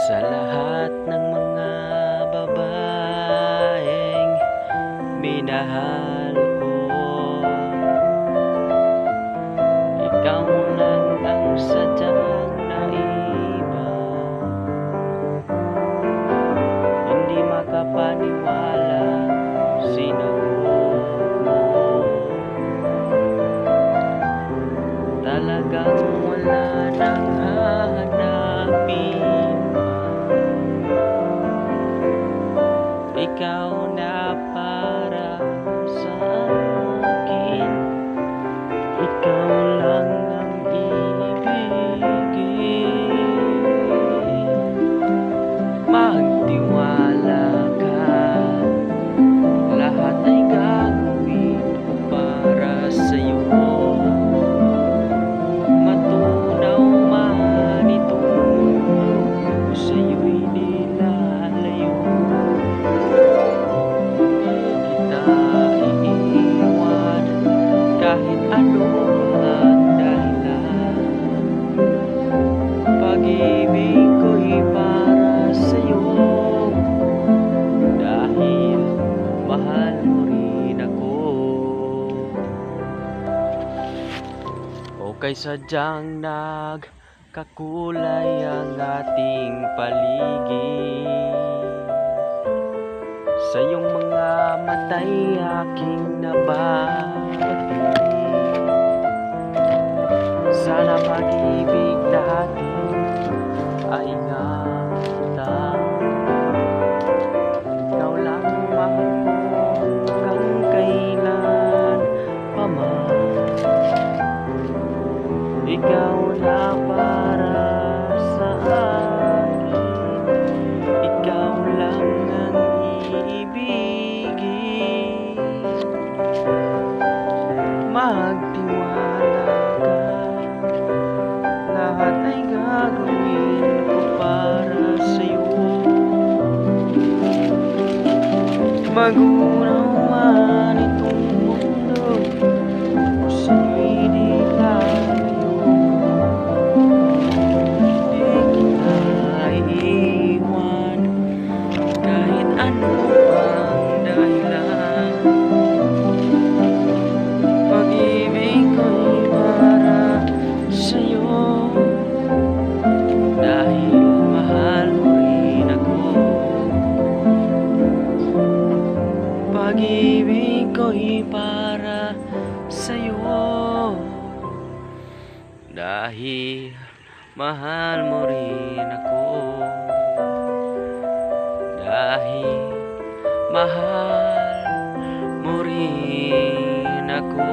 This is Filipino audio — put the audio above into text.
Sa lahat ng mga babaeng minahal ko, ikaw lang ang sadyang naiba. Hindi makapaniwala, sinagot mo. Talagang wala nang hahanapin. Ikaw na para sa akin, ikaw lang ang ibigin. Magtiwala ka, lahat ay gagawin ko para sa'yo. Matunaw man itong mundo, sa'yo'y nilalayo. Kahit ano ang dahilan, pag-ibig ko'y para sa'yo, dahil mahal mo rin ako. O kay sadyang nagkakulay ang ating paligid, sa iyong mga mata'y aking nababati. Sana pag-ibig natin ay ingatan. Ikaw lang mahal ko hanggang kailan pa man. Ikaw na para sa akin, ikaw lang ang ibigin. Magtiwala ka, lahat ay gagawin ko para sa'yo. Magunaw man itong mundo, o sa'yo'y di lalayo. Di kita iiwan, kahit ano pang dahilan. Pag-ibig ko'y para sa'yo, dahil mahal mo rin ako. Pag-ibig ko'y para sa'yo, dahil mahal mo rin ako. Dahil mahal mo rin ako.